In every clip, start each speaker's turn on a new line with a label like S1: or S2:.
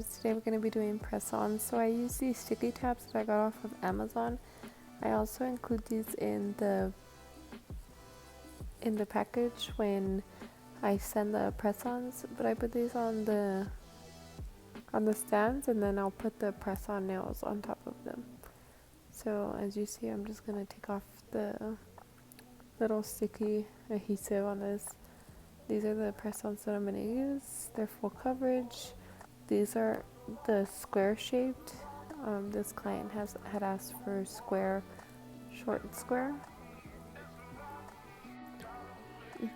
S1: today we're going to be doing press-on. So I use these sticky tabs that I got off of Amazon. I also include these in the package when I send the press-ons, but I put these on the stands, and then I'll put the press-on nails on top of them. So as you see, I'm just going to take off the little sticky adhesive on this. These are the press-ons that I'm going to use. They're full coverage. These are the square shaped. This client had asked for square, short and square.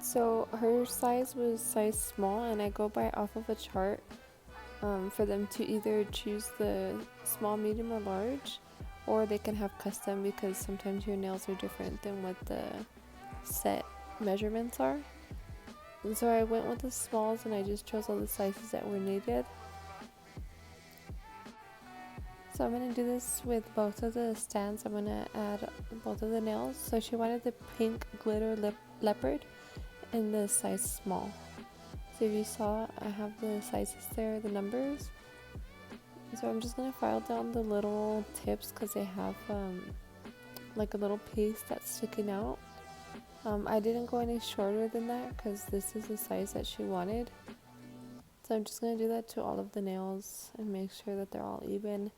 S1: So her size was size small, and I go by off of a chart for them to either choose the small, medium, or large, or they can have custom, because sometimes your nails are different than what the set measurements are. And so I went with the smalls, and I just chose all the sizes that were needed. So I'm going to do this with both of the stands. I'm going to add both of the nails. So she wanted the pink glitter leopard in the size small. So if you saw, I have the sizes there, the numbers. So I'm just going to file down the little tips because they have like a little piece that's sticking out. I didn't go any shorter than that because this is the size that she wanted. So I'm just going to do that to all of the nails and make sure that they're all even.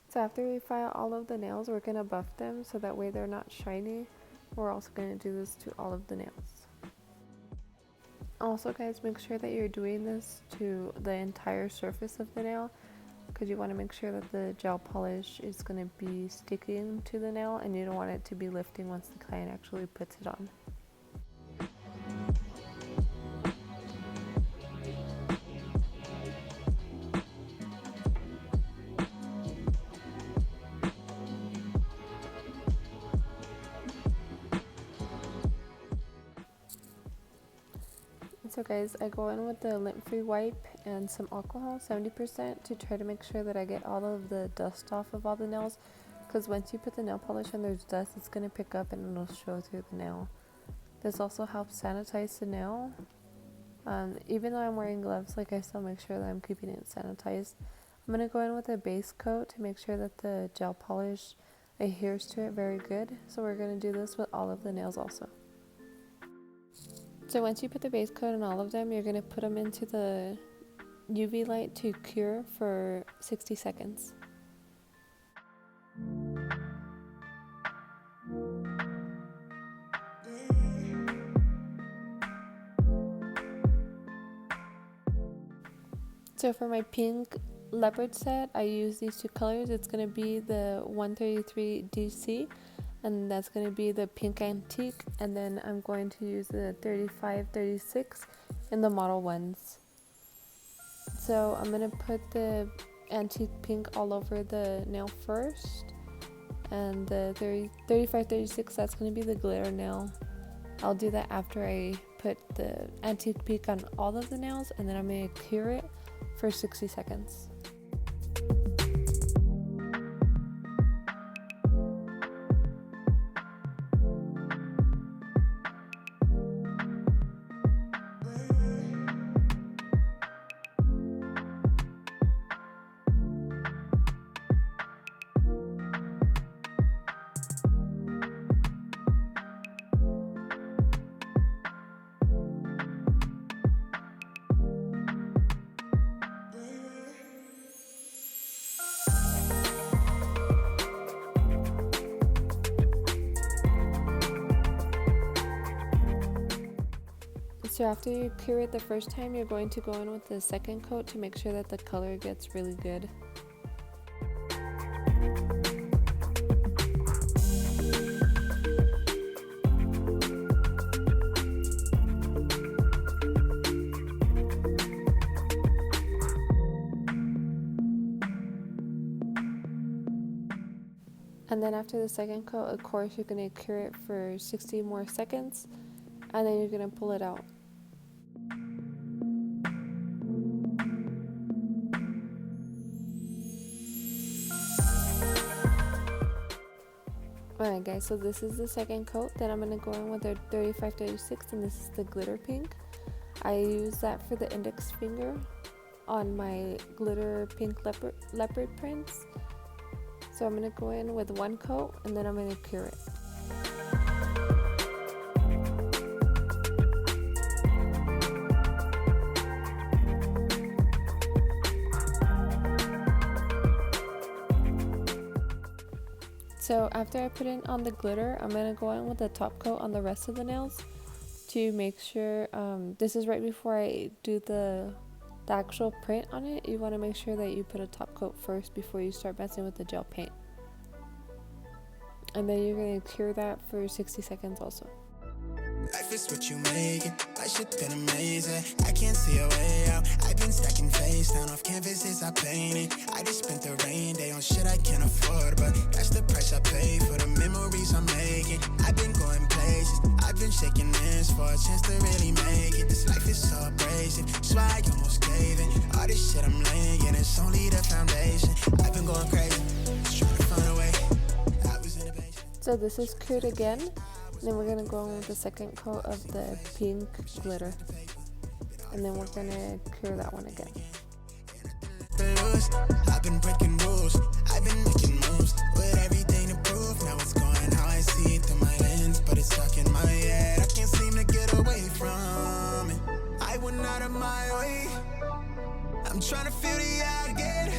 S1: So after we file all of the nails, we're going to buff them so that way they're not shiny. We're also going to do this to all of the nails. Also guys, make sure that you're doing this to the entire surface of the nail, because you want to make sure that the gel polish is going to be sticking to the nail, and you don't want it to be lifting once the client actually puts it on. So guys, I go in with the lint-free wipe and some alcohol, 70%, to try to make sure that I get all of the dust off of all the nails, because once you put the nail polish and there's dust, it's going to pick up and it'll show through the nail. This also helps sanitize the nail. Even though I'm wearing gloves, like, I still make sure that I'm keeping it sanitized. I'm going to go in with a base coat to make sure that the gel polish adheres to it very good. So we're going to do this with all of the nails also. So once you put the base coat on all of them, you're going to put them into the UV light to cure for 60 seconds. So for my pink leopard set, I use these two colors. It's going to be the 133 DC, and that's going to be the pink antique, and then I'm going to use the 3536 in the model ones. So I'm going to put the antique pink all over the nail first, and the 3536, that's going to be the glitter nail. I'll do that after I put the antique pink on all of the nails, and then I'm going to cure it for 60 seconds. So after you cure it the first time, you're going to go in with the second coat to make sure that the color gets really good. And then after the second coat, of course, you're going to cure it for 60 more seconds, and then you're going to pull it out. Alright guys, so this is the second coat. Then I'm going to go in with a 35-36, and this is the glitter pink. I use that for the index finger on my glitter pink leopard prints. So I'm going to go in with one coat and then I'm going to cure it. So after I put in on the glitter, I'm going to go in with the top coat on the rest of the nails to make sure, this is right before I do the actual print on it. You want to make sure that you put a top coat first before you start messing with the gel paint. And then you're going to cure that for 60 seconds also.
S2: Life is what you make it. My shit been amazing. I can't see a way out. I've been stacking face down off canvases I painted. I just spent the rain day on shit I can't afford, but that's the price I pay for the memories I'm making. I've been going places. I've been shaking hands for a chance to really make it. This life is so abrasive, so I almost gave it. All this shit I'm laying, it's only the foundation. I've been going crazy, just trying to find a way. I was in a basement.
S1: So this is cured again. Then we're going to go on with the second coat of the pink glitter. And then we're going to cure that one again.
S2: I've been breaking rules, I've been making moves with everything to prove. Now it's going how I see it through my lens, but it's stuck in my head. I can't seem to get away from it. I went out of my way. I'm trying to feel the out again.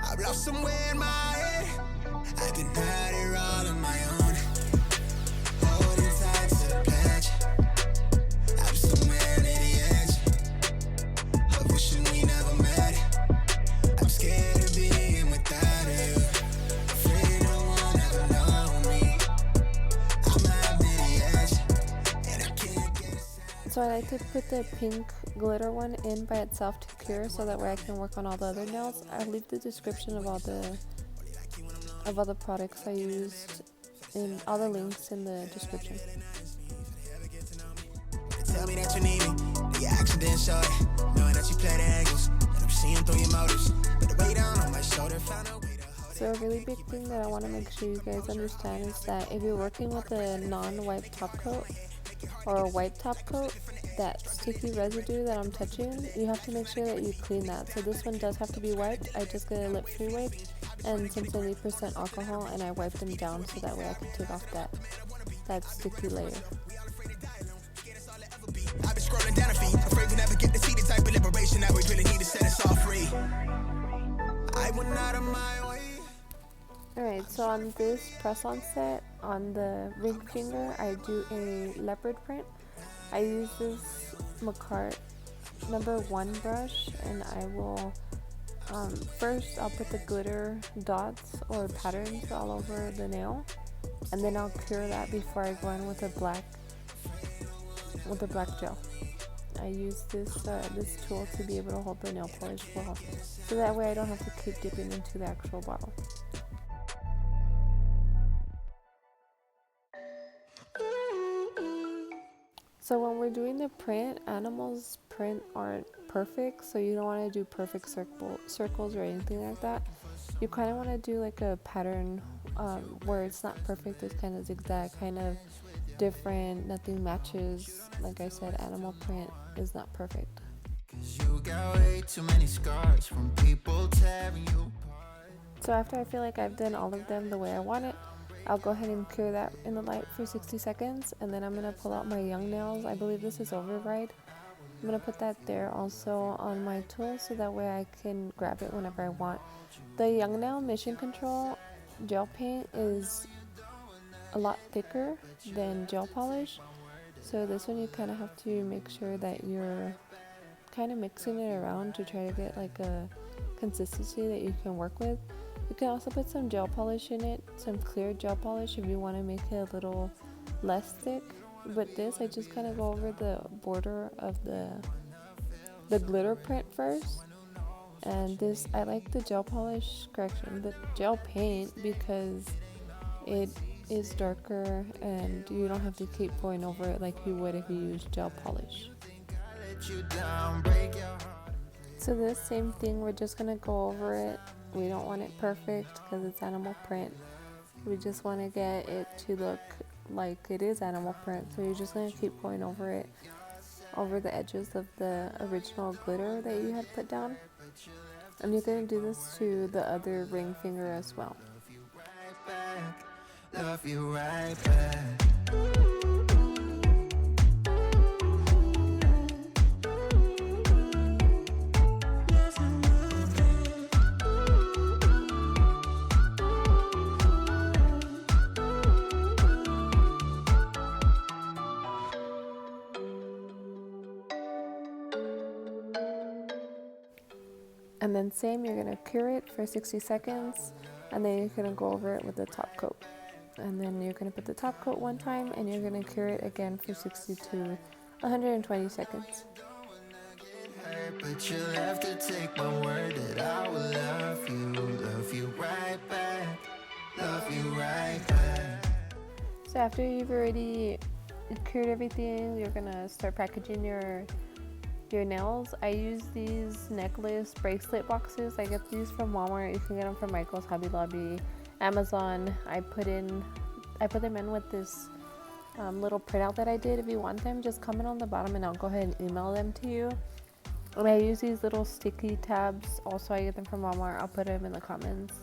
S2: I've lost somewhere in my head. I've been at it all on my own.
S1: So I like to put the pink glitter one in by itself to cure, so that way I can work on all the other nails. I'll leave the description of all the products I used in all the links in the description.
S2: Tell me that you need me, that your accident showed it, knowing that you play the angles, and I'm seeing through your motives, but the weight down on my shoulder found a way to.
S1: So a really big thing that I want to make sure you guys understand is that if you're working with a non-wipe top coat or a white top coat, that sticky residue that I'm touching, you have to make sure that you clean that. So this one does have to be wiped. I just get a lip free wipe and some 70% alcohol, and I wipe them down so that way I can take off that sticky layer.
S2: I've been scrolling down a feed, afraid we never get to see the type of liberation that we really need to set us all free. I went out of my way.
S1: Alright, so on this press-on set, on the ring finger, I do a leopard print. I use this Macart #1 brush, and I will, first I'll put the glitter dots or patterns all over the nail, and then I'll cure that before I go in with the black gel. I use this tool to be able to hold the nail polish well, so that way I don't have to keep dipping into the actual bottle. So when we're doing the print, animals print aren't perfect, so you don't want to do perfect circles or anything like that. You kind of want to do like a pattern where it's not perfect, it's kind of zigzag, kind of different, nothing matches. Like I said, animal print is not perfect.
S2: You got way too many scars from people tearing you apart.
S1: So after I feel like I've done all of them the way I want it, I'll go ahead and cure that in the light for 60 seconds, and then I'm going to pull out my young nails. I believe this is Override. I'm going to put that there also on my tool, so that way I can grab it whenever I want. The young nail Mission Control gel paint is a lot thicker than gel polish, so this one you kind of have to make sure that you're kind of mixing it around to try to get like a consistency that you can work with. You can also put some gel polish in it, some clear gel polish if you want to make it a little less thick. With this, I just kind of go over the border of the glitter print first. And this, I like the gel paint, because it is darker and you don't have to keep going over it like you would if you use gel polish. So this same thing, we're just gonna go over it. We don't want it perfect because it's animal print. We just want to get it to look like it is animal print. So you're just going to keep going over it, over the edges of the original glitter that you had put down. And you're going to do this to the other ring finger as well.
S2: Love you right back.
S1: And then same, you're going to cure it for 60 seconds, and then you're going to go over it with the top coat. And then you're going to put the top coat one time, and you're going to cure it again for 60 to 120 seconds.
S2: But you'll have to take my word that I will love you right back, love you right back.
S1: So after you've already cured everything, you're going to start packaging your nails. I use these necklace bracelet boxes. I get these from Walmart. You can get them from Michael's, Hobby Lobby, Amazon. I put them in with this little printout that I did. If you want them, just comment on the bottom and I'll go ahead and email them to you. And I use these little sticky tabs. Also, I get them from Walmart. I'll put them in the comments.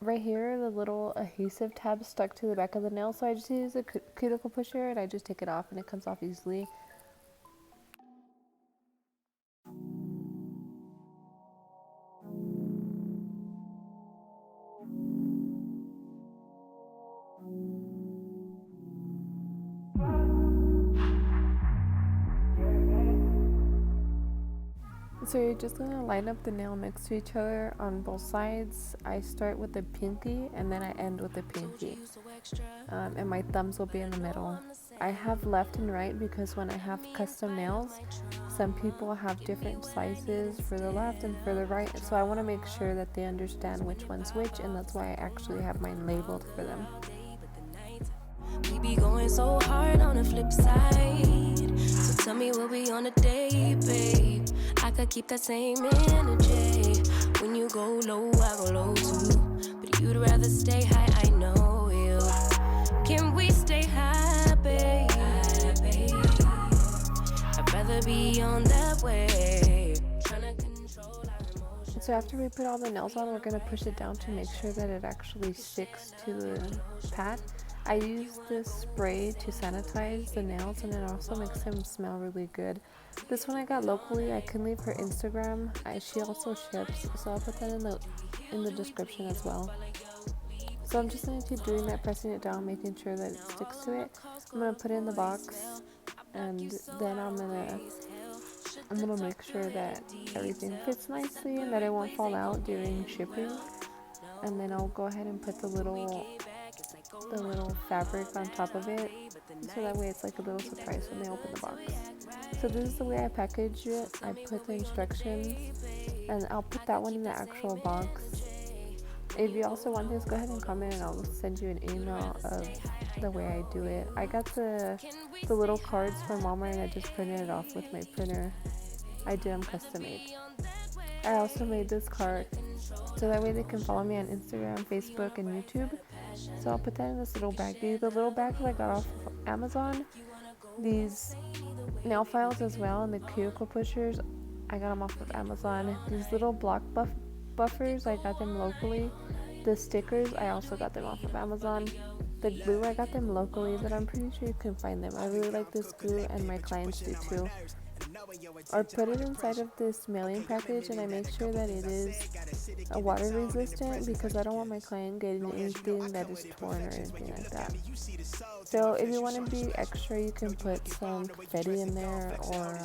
S1: Right here, the little adhesive tab stuck to the back of the nail, so I just use a cuticle pusher and I just take it off and it comes off easily. So you're just going to line up the nail next to each other on both sides. I start with the pinky and then I end with the pinky. And my thumbs will be in the middle. I have left and right because when I have custom nails, some people have different sizes for the left and for the right. So I want to make sure that they understand which one's which, and that's why I actually have mine labeled for them.
S3: We be going so hard on the flip side. So tell me what we on a day, babe. I could keep that same energy. When you go low, I go low too. But you'd rather stay high, I know you. Can we stay high, babe? I'd rather be on that way. Trying to control our emotions.
S1: So after we put all the nails on, we're going to push it down to make sure that it actually sticks to the pad. I use this spray to sanitize the nails and it also makes them smell really good. This one I got locally. I can leave her Instagram. She also ships, so I'll put that in the description as well. So I'm just going to keep doing that, pressing it down, making sure that it sticks to it. I'm going to put it in the box, and then I'm going to make sure that everything fits nicely and that it won't fall out during shipping. And then I'll go ahead and put the little fabric on top of it, so that way it's like a little surprise when they open the box. So this is the way I package it. I put the instructions, and I'll put that one in the actual box. If you also want this, go ahead and comment and I'll send you an email of the way I do it. I got the little cards from Walmart and I just printed it off with my printer. I did them custom made. I also made this card so that way they can follow me on Instagram, Facebook, and YouTube. So I'll put that in this little bag. The little bags I got off of Amazon. These nail files as well, and the cuticle pushers, I got them off of Amazon. These little block buffers, I got them locally. The stickers, I also got them off of Amazon. The glue, I got them locally, but I'm pretty sure you can find them. I really like this glue, and my clients do too. Or put it inside of this mailing package, and I make sure that it is water resistant because I don't want my client getting anything that is torn or anything like that. So if you want to be extra, you can put some confetti in there, or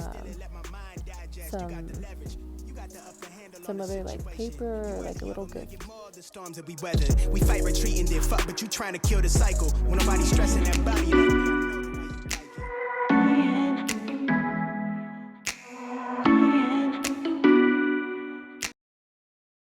S1: some other like paper, or like a little gift.
S2: The storms that we weather, we fight retreating, then fuck, but you trying to kill the cycle. When nobody's stressing that body.